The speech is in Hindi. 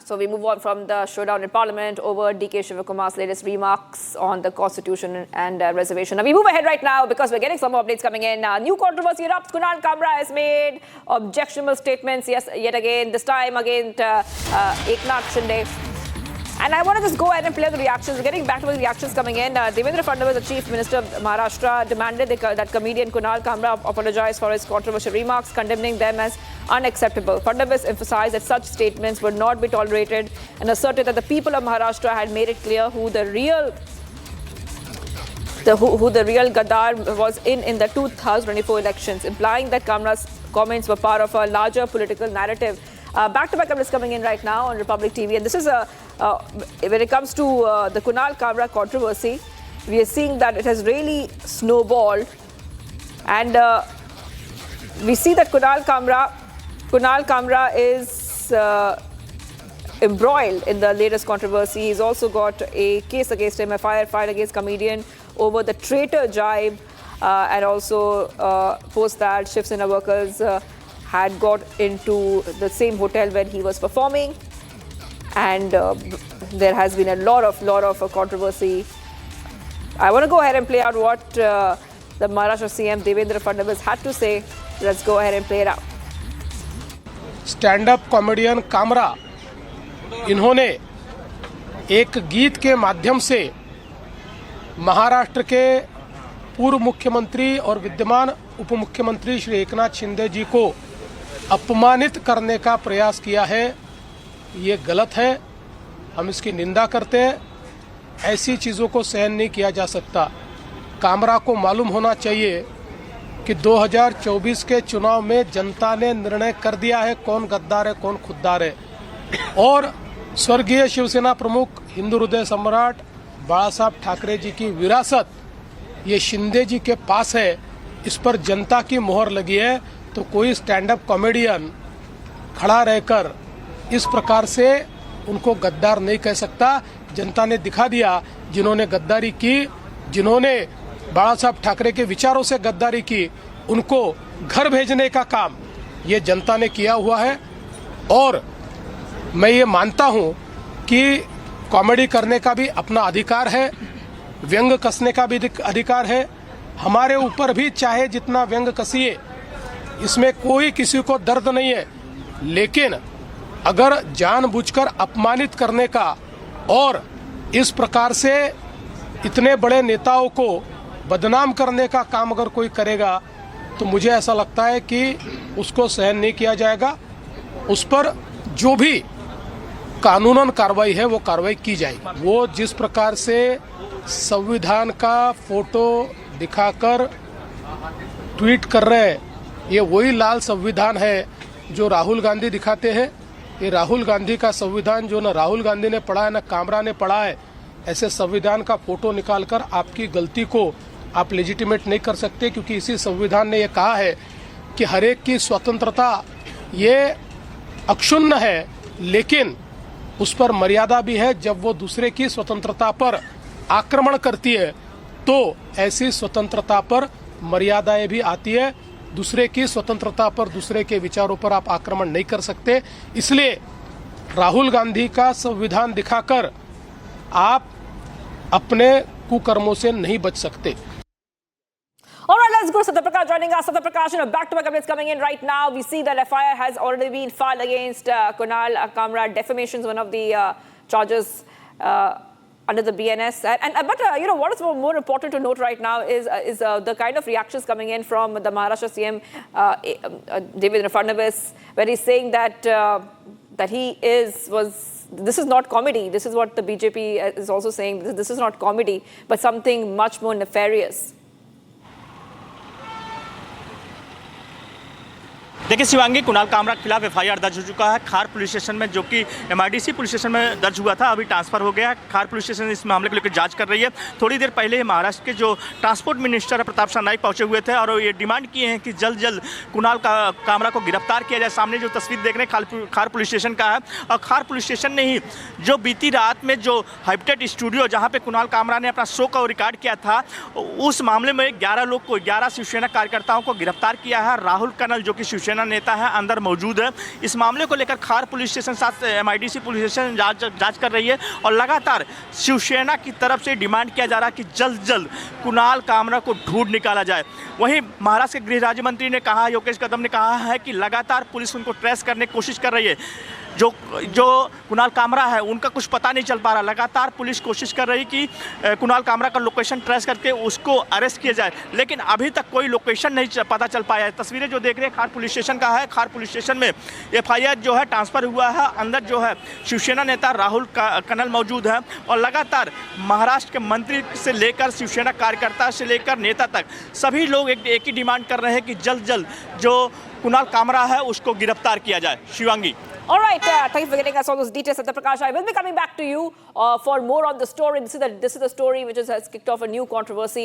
So we move on from the showdown in Parliament over DK Shivakumar's latest remarks on the Constitution and reservation. Now we move ahead right now because we're getting some more updates coming in. New controversy erupts. Kunal Kamra has made objectionable statements yet again, this time against Eknath Shinde. And I want to just go ahead and play the reactions. We're getting back to the reactions coming in. Devendra Fadnavis, the Chief Minister of Maharashtra, demanded that comedian Kunal Kamra apologize for his controversial remarks, condemning them as unacceptable. Fadnavis emphasized that such statements would not be tolerated and asserted that the people of Maharashtra had made it clear who the real Gaddar was in the 2024 elections, implying that Kamra's comments were part of a larger political narrative. Back-to-back updates coming in right now on Republic TV, and this is when it comes to the Kunal Kamra controversy, we are seeing that it has really snowballed, and we see that Kunal Kamra is embroiled in the latest controversy. He's also got a case against him, a FIR filed against comedian over the traitor jibe, and also post that Shiv Sena workers had got into the same hotel where he was performing, and there has been a lot of controversy. I want to go ahead and play out what the Maharashtra CM Devendra Fadnavis had to say. Let's go ahead and play it out. Stand up comedian Kamra, इन्होंने एक गीत के माध्यम से महाराष्ट्र के पूर्व मुख्यमंत्री और विद्यमान उप मुख्यमंत्री श्री एकनाथ शिंदे जी को अपमानित करने का प्रयास किया है। ये गलत है, हम इसकी निंदा करते हैं। ऐसी चीज़ों को सहन नहीं किया जा सकता। कामरा को मालूम होना चाहिए कि 2024 के चुनाव में जनता ने निर्णय कर दिया है कौन गद्दार है कौन खुद्दार है, और स्वर्गीय शिवसेना प्रमुख हिंदू हृदय सम्राट बाला साहब ठाकरे जी की विरासत ये शिंदे जी के पास है। इस पर जनता की मोहर लगी है, तो कोई स्टैंड अप कॉमेडियन खड़ा रहकर इस प्रकार से उनको गद्दार नहीं कह सकता। जनता ने दिखा दिया, जिन्होंने गद्दारी की, जिन्होंने बाला साहब ठाकरे के विचारों से गद्दारी की, उनको घर भेजने का काम ये जनता ने किया हुआ है। और मैं ये मानता हूँ कि कॉमेडी करने का भी अपना अधिकार है, व्यंग कसने का भी अधिकार है। हमारे ऊपर भी चाहे जितना व्यंग कसिए, इसमें कोई किसी को दर्द नहीं है, लेकिन अगर जानबूझकर अपमानित करने का और इस प्रकार से इतने बड़े नेताओं को बदनाम करने का काम अगर कोई करेगा, तो मुझे ऐसा लगता है कि उसको सहन नहीं किया जाएगा। उस पर जो भी कानूनन कार्रवाई है वो कार्रवाई की जाएगी। वो जिस प्रकार से संविधान का फोटो दिखाकर ट्वीट कर रहे हैं, ये वही लाल संविधान है जो राहुल गांधी दिखाते हैं। ये राहुल गांधी का संविधान जो न राहुल गांधी ने पढ़ा है न कामरा ने पढ़ा है। ऐसे संविधान का फोटो निकालकर आपकी गलती को आप लेजिटिमेट नहीं कर सकते, क्योंकि इसी संविधान ने ये कहा है कि हर एक की स्वतंत्रता ये अक्षुण्ण है, लेकिन उस पर मर्यादा भी है। जब वो दूसरे की स्वतंत्रता पर आक्रमण करती है, तो ऐसी स्वतंत्रता पर मर्यादाएं भी आती है। दूसरे की स्वतंत्रता पर, दूसरे के विचारों पर आप आक्रमण नहीं कर सकते। इसलिए राहुल गांधी का संविधान दिखाकर आप अपने कुकर्मों से नहीं बच सकते। All right, let's go. Satya Prakash joining us. Satya Prakash, back-to-back updates coming in right now. We see that FIR has already been filed against Kunal Kamra. Defamation is one of the charges under the BNS. But what is more important to note right now is the kind of reactions coming in from the Maharashtra CM Devendra Fadnavis, where he's saying that this is not comedy. This is what the BJP is also saying. This is not comedy, but something much more nefarious. देखिए शिवांगी, कुणाल कामरा के खिलाफ एफआईआर दर्ज हो चुका है खार पुलिस स्टेशन में, जो कि एमआईडीसी पुलिस स्टेशन में दर्ज हुआ था, अभी ट्रांसफर हो गया है। खार पुलिस स्टेशन इस मामले को लेकर जांच कर रही है। थोड़ी देर पहले महाराष्ट्र के जो ट्रांसपोर्ट मिनिस्टर प्रताप सरनाईक पहुंचे हुए थे और ये डिमांड किए हैं कि जल्द कुणाल कामरा को गिरफ्तार किया जाए। सामने जो तस्वीर देख रहे हैं खार पुलिस स्टेशन का है, और खार पुलिस स्टेशन ने ही जो बीती रात में जो हैबिटेट स्टूडियो जहाँ पे कुणाल कामरा ने अपना शो का रिकॉर्ड किया था, उस मामले में 11 शिवसेना कार्यकर्ताओं को गिरफ्तार किया है। राहुल कर्नल जो कि शिवसेना शिवसेना नेता है अंदर मौजूद है। इस मामले को लेकर खार पुलिस स्टेशन साथ MIDC पुलिस स्टेशन जांच कर रही है और लगातार शिवसेना की तरफ से डिमांड किया जा रहा है कि जल्द जल्द कुणाल कामरा को ढूंढ निकाला जाए। वहीं महाराष्ट्र के गृह राज्य मंत्री ने कहा, योगेश कदम ने कहा है कि लगातार पुलिस उनको ट्रेस करने की कोशिश कर रही है। जो कुणाल कामरा है उनका कुछ पता नहीं चल पा रहा। लगातार पुलिस कोशिश कर रही कि कुणाल कामरा का लोकेशन ट्रेस करके उसको अरेस्ट किया जाए, लेकिन अभी तक कोई लोकेशन नहीं पता चल पाया है। तस्वीरें जो देख रहे हैं खार पुलिस स्टेशन का है। खार पुलिस स्टेशन में FIR जो है ट्रांसफर हुआ है। अंदर जो है शिवसेना नेता राहुल कनल मौजूद है और लगातार महाराष्ट्र के मंत्री से लेकर शिवसेना कार्यकर्ता से लेकर नेता तक सभी लोग एक ही डिमांड कर रहे हैं कि जल्द जल्द जो कुणाल कामरा है उसको गिरफ्तार किया जाए। Shivangi. All right, thank you for getting us all those details, Satya Prakash. I will be coming back to you for more on the story. This is the story which has kicked off a new controversy.